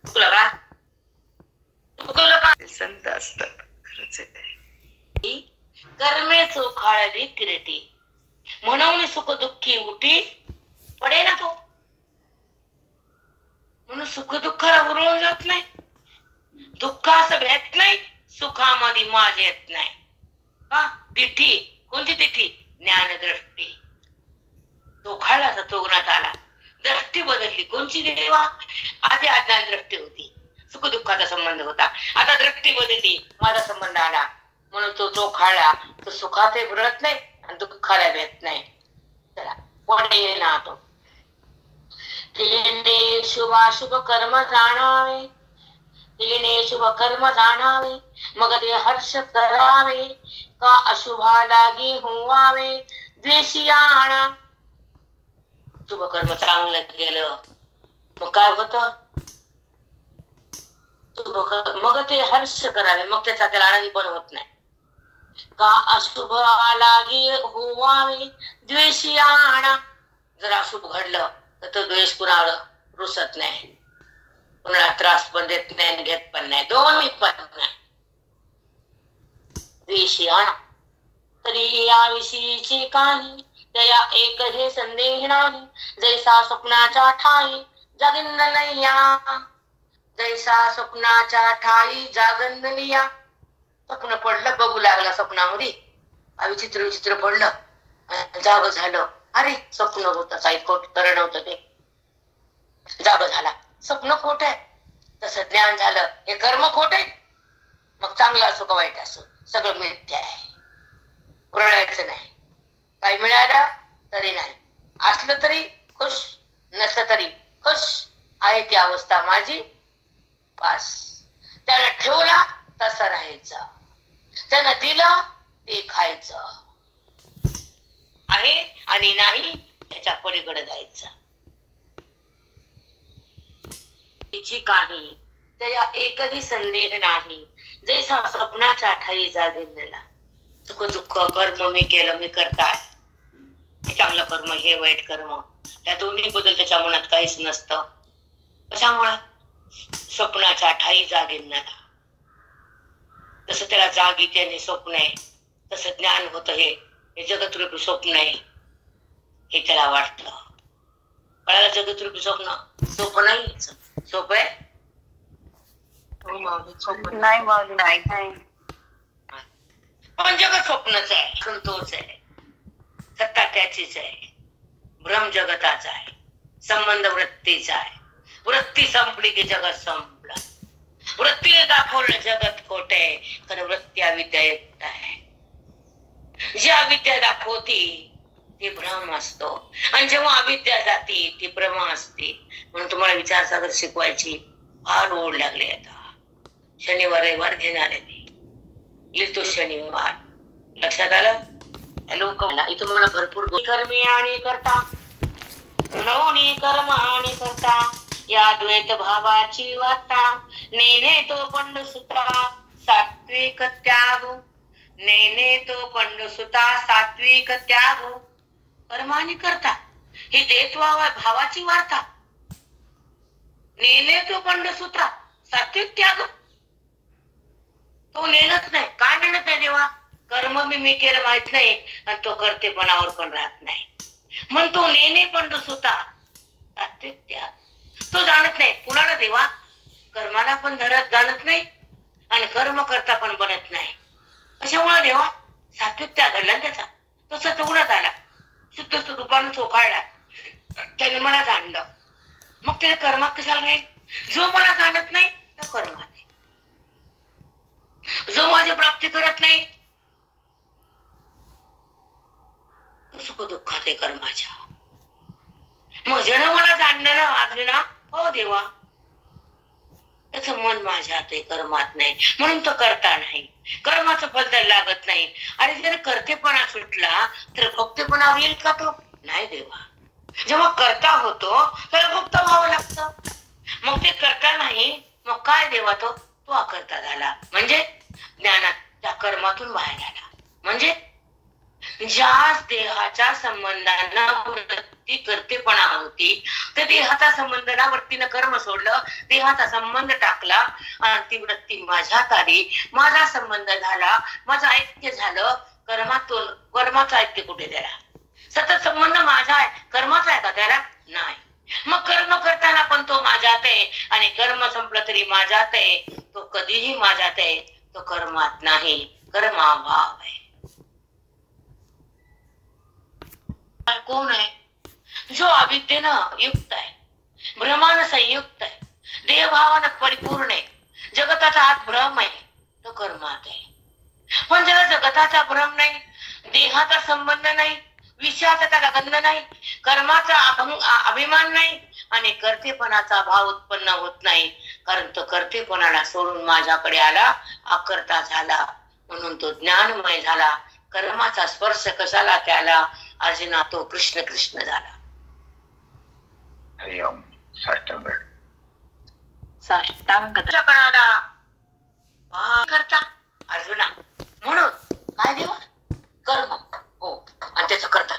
तुला का संत असतात. करायचं. कर्मे चोखाळली किरटी, म्हणून सुख दुःखी उठी पडे ना तो. म्हणून सुख दुःखाला उरळून जात नाही, दुःखास भेट नाही, सुखामध्ये माज येत नाही. हा तिठी कोणती तिठी? ज्ञानदृष्टी. तो खाळला तर तो गुणात आला, दृष्टी बदलली. कोणची देवा? आधी अज्ञान दृष्टी होती, सुख दुःखाचा संबंध होता. आता दृष्टी बदलली, माझा संबंध आला. म्हणून तो खाळला तो सुखातही बुडत नाही आणि दुःखाला भेट नाही. चला पुढे ना तो तिने शुभाशुभ कर्म जाणावे, तिने शुभ कर्म जाणावे, मग ते हर्ष करावे, का अशुभा लागी होवावे द्वेषियाणा. शुभ कर्म चांगलं केलं मग काय होत? मग ते हर्ष करावे, मग त्याचा त्याला आनंद पण होत नाही. का अशुभ लागी होवावे द्वेषियाणा. जर अशुभ घडलं तर तो द्वेष कुणाला रुसत नाही, कुणाला त्रास पण देत नाही, घेत पण नाही, दोन्ही पण नाही. द्वेषियाणा तरी याविषयीची काही दया एक हे संदेह नाही, जैसा स्वप्नाच्या ठाई जागिंदलिया. जैसा स्वप्नाच्या ठाई जागंदलिया. स्वप्न पडलं, बघू लागला स्वप्नामध्ये, विचित्र विचित्र पडलं, जाग झालं. अरे स्वप्न होतं, काही खोट खरं नव्हतं, ते जाग झाला. स्वप्न खोट आहे तसं ज्ञान झालं, हे कर्म खोट आहे. मग चांगलं असो का वाईट असो सगळं मिथ्या आहे, उरळायचं नाही. काही मिळालं तरी नाही, असलं तरी खुश, नसलं तरी खुश आहे. ती अवस्था माझी पास. त्यानं ठेवला तसं राहायचं, त्यानं दिलं ते खायचं आहे आणि नाही त्याच्या पलीकडे जायचं. तिची काही त्या एकही संदेह नाही, जैसा स्वप्नाच्या ठाई जागेला. सुख दुःख कर्म मी केलं, मी करताय, हे चांगलं कर्म हे वाईट कर्म, त्या दोन्ही बद्दल त्याच्या मनात काहीच नसतं. कशामुळे? स्वप्नाच्या ठाई जागेला. जसं त्याला जागी त्याने स्वप्न आहे, तसं ज्ञान होतं, हे जगतरूपी स्वप्न आहे हे त्याला वाटतं. कळायला जगतरूपी स्वप्न सोपं नाही, सोपं आहे नाही माऊली, नाही. पण जगत स्वप्नच आहे, संतोष आहे, सत्ता त्याचीच आहे, भ्रम जगताचा आहे, संबंध वृत्तीचा आहे. वृत्ती संपली की जगत संपलं. वृत्तीने दाखवलं जगत खोट आहे, कारण वृत्ती अविद्या एकटा आहे. जी अविद्या दाखवती ती भ्रम असतो, आणि जेव्हा अविद्या जाती ती भ्रम असते. म्हणून तुम्हाला विचारसागर शिकवायची फार ओढ लागली. आता शनिवार रविवार घेणार आहे, लिहितो शनिवार. लक्षात आलं? लोक इथं मला भरपूर कर्मी आणि करता, नवनी कर्म आणि करता, या द्वैत भावाची वार्ता. नेने तो पंडसुता सात्विक त्याग, नेने तो पंडसुता सात्विक त्याग. कर्म आणि करता ही द्वैत भावाची वार्ता. नेने तो पंडसुता सात्विक त्याग. तो नेलच नाही. काय नेणत नाही देवा? कर्म मी केलं माहित नाही, आणि तो करतेपणावर पण राहत नाही. म्हणून तो नेणे पंडसुता सात्विक त्याग. तो जाणत नाही कुणाला देवा, कर्माला पण धरत जाणत नाही आणि कर्म करता पण बनत नाही. अशामुळे देवा सात्विक त्याग घडला त्याचा. तो सत्वगुणात आला, शुद्ध स्वरूपानं चोखाळला, त्याने मला जाणलं. मग त्याला कर्मात कशाला राहील? जो मला जाणत नाही तो कर्मात, जो माझी प्राप्ती करत नाही तो सुख दुःखात आहे कर्माच्या. मग ज्यानं मला जाणलं ना, वागले ना, हो देवा त्याचं मन माझ्यात आहे, कर्मात नाही, म्हणून तो करता नाही. कर्माचं फल त्याला लागत नाही. आणि जर करतेपणा सुटला तर भक्तीपणा होईल का? तो नाही देवा. जेव्हा करता होतो त्याला भक्त व्हावं लागतं. मग ते करता नाही, मग काय देवा? तो अकर्ता झाला. म्हणजे ज्ञानात त्या कर्मातून बाहेर आला. म्हणजे ज्या देहाच्या संबंधांना ती करतेपणा होती. तर देहाचा संबंध ना, वृत्तीनं कर्म सोडलं, देहाचा संबंध टाकला आणि ती वृत्ती माझ्यात आली, माझा संबंध झाला, माझं ऐक्य झालं. कर्माचं ऐक्य कुठे त्याला? सतत संबंध माझा आहे, कर्माचा आहे का त्याला? नाही. मग कर्म करताना पण तो माझ्यात आहे आणि कर्म संपलं तरी माझ्यात आहे. तो कधीही माझ्यात आहे, तो कर्मात नाही. कर्माभाव आहे. कोण आहे? जो अविद्येनं युक्त आहे, भ्रमानं संयुक्त आहे, देहभावानं परिपूर्ण आहे, जगताचा हात भ्रम आहे, तो कर्मात आहे. पण ज्याला जगताचा भ्रम नाही, देहाचा संबंध नाही, विषयाचा त्याला गंध नाही, कर्माचा अभिमान नाही आणि कर्तेपणाचा भाव उत्पन्न होत नाही, कारण तो कर्तेपणाला सोडून माझ्याकडे आला, अकर्ता झाला, म्हणून तो ज्ञानमय झाला. कर्माचा स्पर्श कशाला त्याला? अर्जुना, तो कृष्ण कृष्ण झाला. साष्टांग करता अर्जुना. म्हणून काय देवा? कर्म हो, आणि त्याच करता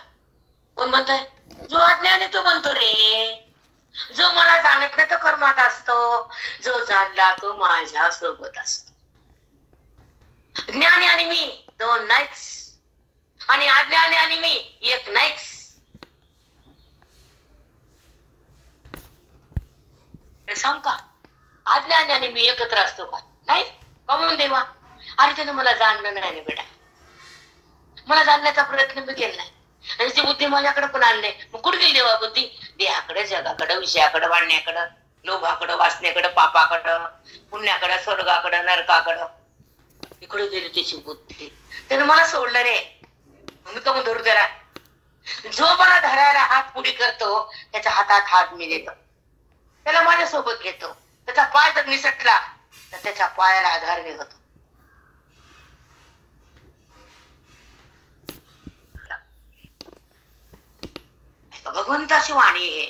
कोण म्हणतोय? जो अज्ञानी तो म्हणतो रे. जो मला जाणत नाही तो कर्मात असतो, जो जाणला तो माझ्या सोबत असतो. ज्ञानी आणि मी दोन नाहीच, आणि अज्ञानी आणि मी एक नाहीच. सांग का? अज्ञानी आणि मी एकत्र असतो का? नाही. कमवून देवा. अरे त्यानं मला जाणलं नाही बेटा, मला जाणण्याचा प्रयत्न मी केला नाही, आणि ती बुद्धी माझ्याकडे पण आणली. मग कुठे गेली देवा बुद्धी? देहाकडे, जगाकडे, विषयाकडे, वाढण्याकडं, लोभाकडं, वासनेकडं, पापाकडं, पुण्याकडं, स्वर्गाकडं, नरकाकडं. इकडे गेली त्याची बुद्धी. त्यानं मला सोडलं रे. मी कम धरू त्याला? जो मला धरायला हात पुढे करतो त्याच्या हातात हात मी देतो, त्याला माझ्या सोबत घेतो. त्याचा पाय जर निसटला तर त्याच्या पायाला आधार मी होतो. भगवंताची वाणी आहे,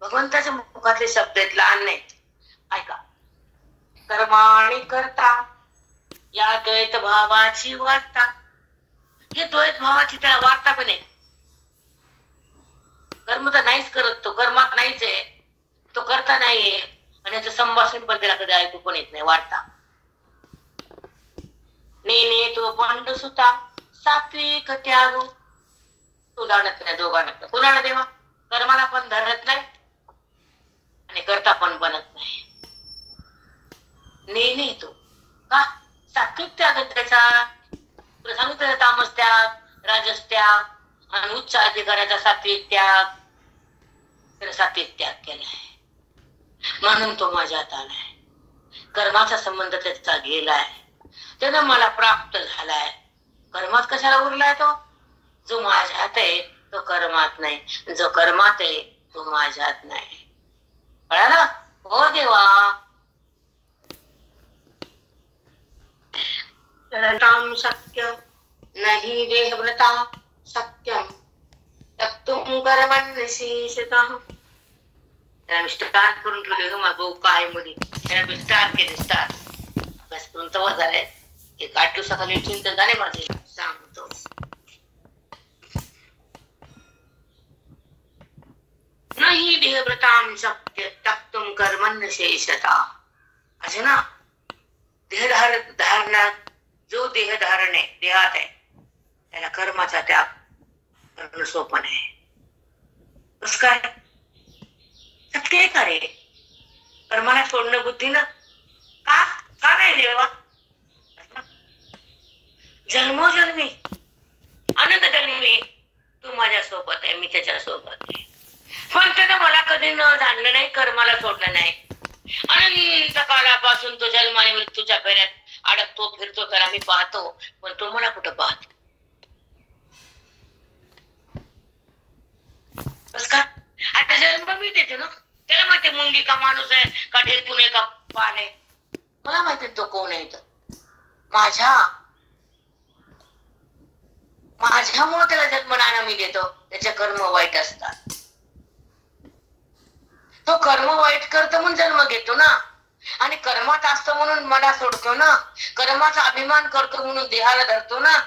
भगवंताच्या मुखातले शब्द आहेत, लहान नाहीत. ऐका. कर्माणी करता या द्वैत भावाची वार्ता. हे द्वैत भावाची त्याला वार्ता पण आहे. कर्म तर नाहीच करत, तो कर्मात नाहीच आहे, तो करता नाहीये, आणि याचं संभाषण पण त्याला कधी ऐकू पण येत नाही. वार्ता नेने तो पंड सुता सात्विक त्यागो. तो जाणत नाही दोघांना. कुणाला देवा? कर्माला पण धरत नाही आणि करता पण बनत नाही. नेने तो का? सात्विक त्याग त्याचा. सांगितलं तामस त्याग, राजस त्याग, आणि उच्च अधिकाराचा सात्विक त्याग. तर सात्विक त्याग केलाय म्हणून तो माझ्यात आलाय. कर्माचा संबंध त्याचा गेलाय, त्यानं मला प्राप्त झालाय. कर्मात कशाला उरलाय तो? जो माझ्यात आहे तो कर्मात नाही, जो कर्मात आहे तो माझ्यात नाही. कळालं? हो देवा. शक्य नाही देहव्रता सत्यम तत्तुम कर्मण्यशीषतः. त्याला मी स्टार्ट करून ठेवले ग भाऊ काय मध्ये. त्याला मी स्टार्ट केले. स्टार्ट बस करून तवा झालाय. एक 8 दिवसाखाली चिंतन झाले माझे. सांगतो नाही देहव्रताम शक्य तत्तुम कर्मण्यशीषतः. असे ना, देहधारणात जो देह धारण आहे, देहात आहे, त्याला कर्माचा त्याग करणं सोपं आहे. कस काय शक्य आहे का रे? कर्माला सोडणं बुद्धीनं का का नाही देवा? जन्मोजन्मी अनंत जन्मी तू माझ्या सोबत आहे, मी त्याच्या सोबत आहे. पण त्यानं मला कधी न जाणलं नाही, कर्माला सोडलं नाही. अनंत काळापासून तो जन्म आणि मृत्यूच्या फेऱ्यात अडकतो फिरतो, त्याला मी पाहतो, पण तो मला कुठं पाहतो? बस का? आता जन्म मी देते ना, त्याला माहिती मुंगी का माणूस आहे का ढेकून आहे का पाल आहे. मला माहिती तो कोण आहे. माझ्यामुळे त्याला जन्मनाना मी देतो. त्याचे कर्म वाईट असतात. तो कर्म वाईट करतो म्हणून जन्म घेतो ना, आणि कर्मात असतो म्हणून मला सोडतो ना, कर्माचा अभिमान करतो म्हणून देहाला धरतो ना.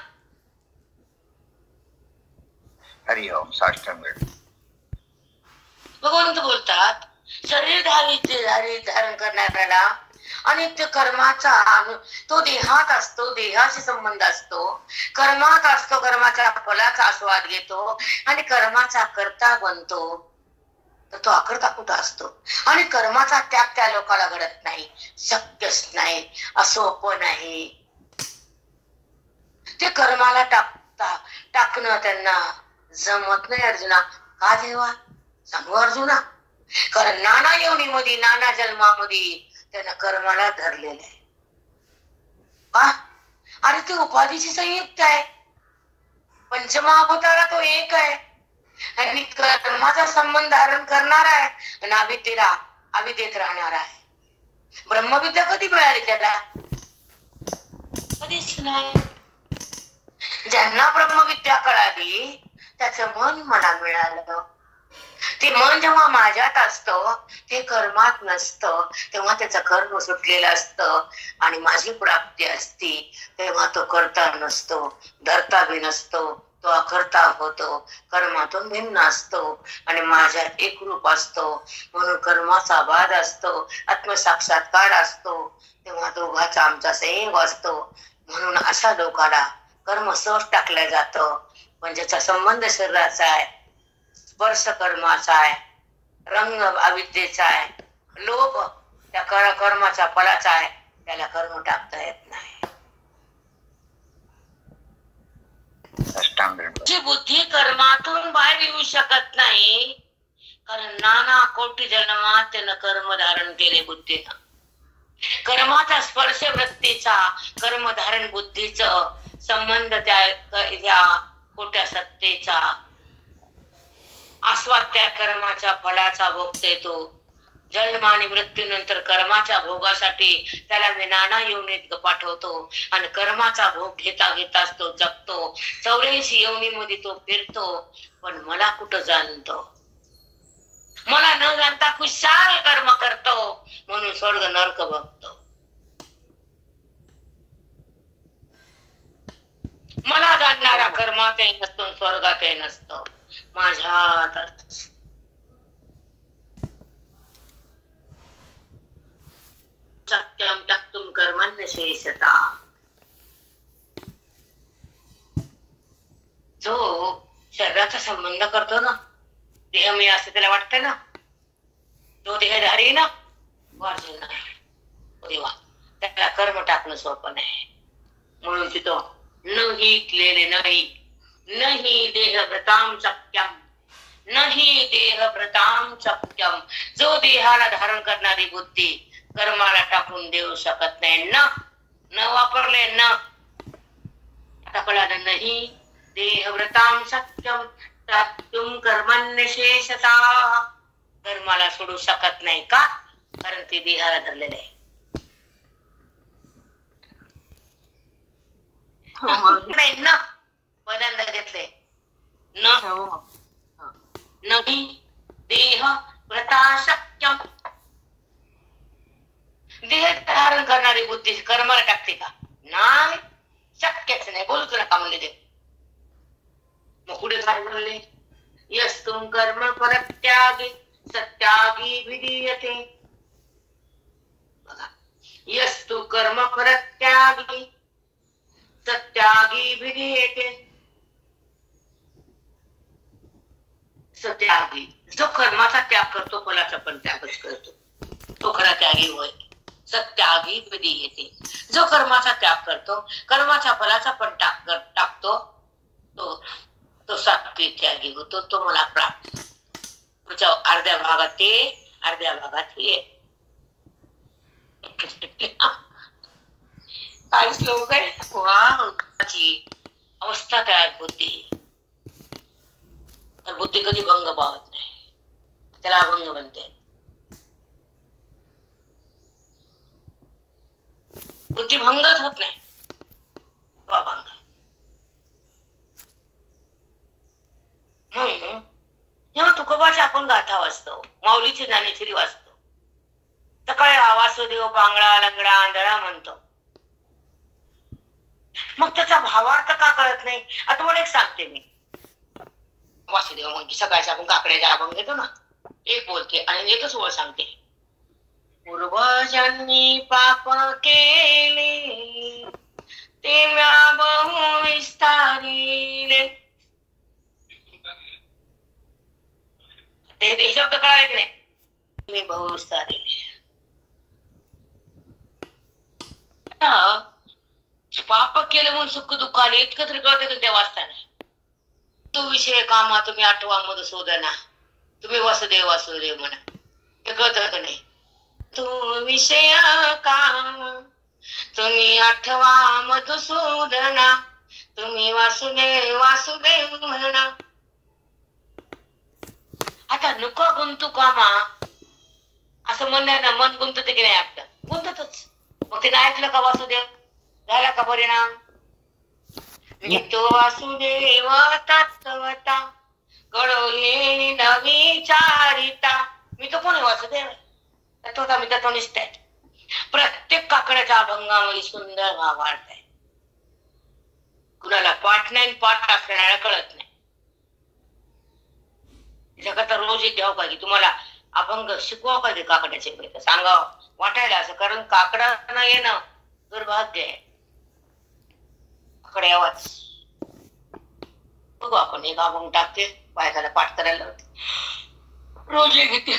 हरिओम साष्टांग. भगवंत बोलतात शरीर धारण करणाऱ्याला आणि ते कर्माचा तो देहात असतो, देहाशी संबंध असतो, कर्मात असतो, कर्माच्या फलाचा आस्वाद घेतो आणि कर्माचा कर्ता बनतो. तर तो अकर्ता कुठं असतो? आणि कर्माचा त्याग त्या लोकाला घडत नाही, शक्यच नाही, असोपं नाही. ते कर्माला टाकणं त्यांना जमत नाही अर्जुना. का देवा? सांगू अर्जुना, कारण नाना योनीमध्ये, नाना जन्मामध्ये त्यानं कर्माला धरलेलं आहे. का? अरे ते उपाधीची संयुक्त आहे, पंचमहाभूताला तो एक आहे आणि कर्माचा संबंध धारण करणार आहे आणि अविद्येत राहणार आहे. ब्रह्मविद्या कधी मिळाली त्याला? कधीच नाही. ज्यांना ब्रह्मविद्या कळाली त्याचं मन मला मिळालं. ते मन जेव्हा माझ्यात असतं, ते कर्मात नसतं, तेव्हा त्याचं कर्म सुटलेलं असतं आणि माझी प्राप्ती असती, तेव्हा तो कर्ता नसतो, धरता बी नसतो, तो अकर्ता होतो, कर्मातून भिन्न असतो आणि माझ्यात एकरूप असतो. म्हणून कर्माचा बाध असतो, आत्मसाक्षात्कार असतो, तेव्हा दोघाचा आमचा संयोग असतो. म्हणून अशा लोकाला कर्म सहज टाकलं जातं. पण ज्याचा संबंध शरीराचा आहे, स्पर्श कर्माचा आहे, रंग अविद्येचा आहे, लोभ त्या कर्माच्या फलाचा आहे, त्याला कर्म टाकता येत नाही. जी बुद्धी कर्मातून बाहेर येऊ शकत नाही, कारण नाना कोटी जन्मात त्यानं कर्म धारण केले बुद्धीनं. कर्माचा स्पर्श वृत्तीचा, कर्म धारण बुद्धीचं संबंध त्या खोट्या सत्तेचा आस्वाद त्या कर्माच्या फलाचा भोगते तो. जन्म आणि मृत्यूनंतर कर्माच्या भोगासाठी त्याला मी नाना योनीत पाठवतो आणि कर्माचा भोग घेता घेताच तो जगतो. 84 योनीमध्ये तो फिरतो, पण मला कुठं जाणतो? मला न जाणता खुशाल कर्म करतो, म्हणून स्वर्ग नरक बघतो. मला जाणणारा कर्मातही नसतो, स्वर्गातही नसतो, माझ्यात सत्यम टाकतुम कर्मण्य शेषता. जो शरीराचा संबंध करतो ना, देह मी असं त्याला वाटतं ना, तो देहधारी ना वाचून नाही देवा, त्याला कर्म टाकणं सोपं नाही. म्हणून तिथं नाही क्लेले नाही देहव्रताम शक्यम, नाही देहव्रताम शक्यम. जो देहाला धारण करणारी बुद्धी कर्माला टाकून देऊ शकत नाही, न वापरले न. आता कळालं, नाही देहव्रताम शक्यम तुम कर्मण्य शेषता. कर्माला सोडू शकत नाही का? कारण ते देहाला धरलेले आहे. नाही न पहिल्यांदा घेतले नाही देह व्रता शक्यम. देह धारण करणारी बुद्धी कर्माला टाकते का? नाही, शक्यच नाही. बोलतो नका म्हणले ते. मग पुढे काय म्हणले? यस्तुम कर्म परत्यागी सत्यागी विधीयते. बघा, यस्तु कर्म परत्यागी सत्यागी विधीयते. सत्यागी जो कर्माचा त्याग करतो, फलाचा पण त्यागच करतो, तो खरा त्यागी होय. सत्यागी विधीयते. जो कर्माचा त्याग करतो, कर्माच्या फलाचा पण टाकतो, तो सात्विक त्यागी होतो, तो मला प्राप्त. पुढच्या अर्ध्या भागात ते, अर्ध्या भागात हे. काय श्लोक आहे? अवस्था तयार होती, तर बुद्धी कधी भंग पावत नाही, त्याला अभंग बनते. बुद्धी भंगच होत नाही, अभंग. जेव्हा तुकोबाची आपण गाथा वाचतो, माऊलीची ज्ञानेश्वरी वाचतो, सकाळी वासुदेव पांगळा लंगडा आंधळा म्हणतो, मग त्याचा भावार्थ का कळत नाही? आता मला एक सांगते मी. वासुदेव म्हणजे सकाळचा आपण काकड्याचा अभंग घेतो ना, एक बोलते आणि एकच ओळ सांगते. पूर्वजांनी पाप केले ते म्या बहु विस्तारिले. ते शब्द कळाले की नाही? मी बहु विस्तारिले. पाप केलं म्हणून सुख दुःख आले इतकं तरी कळतं की त्या वाचताना. तो विषय कामा तुम्ही आठवा मधुसूदना, तुम्ही वासुदेव वासुदेव म्हणा, ते कळतं का नाही? तो विषय कामा तुम्ही आठवा मधुसूदना, तुम्ही वासुदेव वासुदेव म्हणा. आता नुका गुंतू कामा असं म्हणण्यानं मन गुंतत की नाही? आपलं गुंततच. मग ते ऐकलं का वासुदेव? झाला का परिणाम? तो वासुदेव तत्वता घडवले नविचारिता. मी तो कोण वासुदेव? तत्वता मी तत्वनिष्ठ आहे. प्रत्येक काकड्याच्या अभंगामध्ये सुंदर भाव वाढताय. कुणाला पाठ नाही, पाठ असणाऱ्याला कळत नाही. जगात रोज एक द्यावं पाहिजे तुम्हाला अभंग शिकवा पाहिजे काकड्याचे सांगावं वाटायला असं, कारण काकडा न येणं दुर्भाग्य आहे. काकडे आवाज बघू आपण एक अभंग टाकते, बायकाला पाठ करायला होते रोज घेते.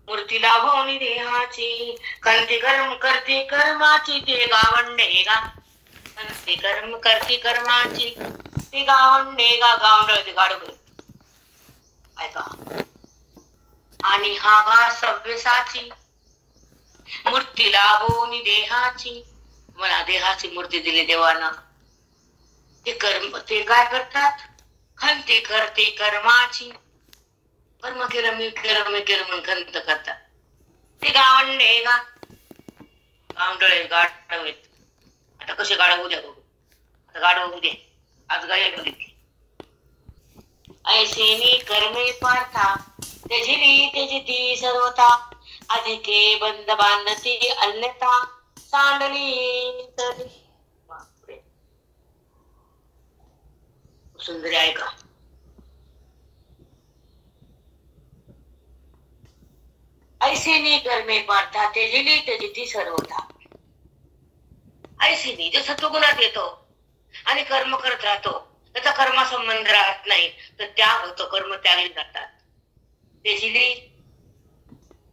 मूर्ती लाभवणी देहाची कंती कर्म करते कर्माची, ते गावंडे गा कंती कर्म करते कर्माची, ते गावंडे गा गावंडळ ते गाडव ऐका. आणि हा गा सव्यसाची मूर्ती लाभवणी देहाची, मला देहाची मूर्ती दिली देवानं. ते कर्म ते काय करतात? खंती करते कर्माची, कर्म केलं मी केलं मी केलं म्हणून खंत करतात. ते गावंडे गा गावंडळे गाडवेत. आता कसे गाडव उद्या बघू. आता गाडव उद्या आज गाडी बघितली. ऐसेनी कर्मे पार्था त्याची त्याची ती सर्वता, अधिके बंद बांधती अन्यथा सांडली तरी. सुंदरी ऐका. ऐसेनी कर्मे पार्था त्याची त्याची ती सर्वता. ऐसेनी जो सत्वगुणात येतो आणि कर्म करत राहतो, त्याचा कर्मा संबंध राहत नाही, तर त्याग होतो, कर्म त्यागली जातात. त्याची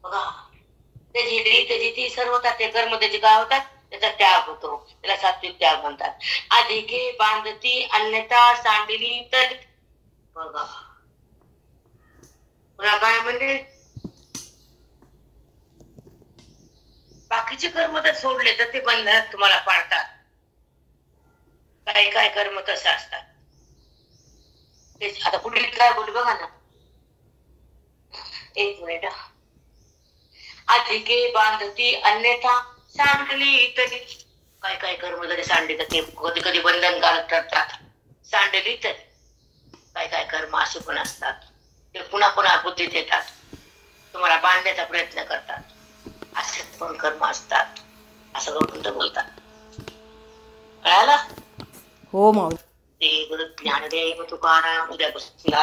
बघा त्याची ती सर्वता, ते कर्म त्याची काय होतात? त्याचा त्याग होतो, त्याला सात्विक त्याग म्हणतात. अधिके बांधती अन्यथा सांडली तर. बघा पुन्हा काय म्हणजे बाकीचे कर्म तर सोडले तर ते बंधनात तुम्हाला पाडतात. काही काय कर्म तसं असतात. आता पुढे काय बोल बघा ना, एक मिनिट. अधिके बांधती अन्यथा सांडली तरी. काय काय कर्म जरी सांडली तर ते कधी कधी बंधनकारक ठरतात. सांडली तरी काय काय कर्म असे पण असतात, ते पुन्हा पुन्हा बुद्धीत येतात, तुम्हाला बांधण्याचा प्रयत्न करतात. असे पण कर्म असतात, असं गौतम बोलतात. कळालं? हो माऊली. ते गुरु ज्ञानदेव तुकाराम उद्यापासून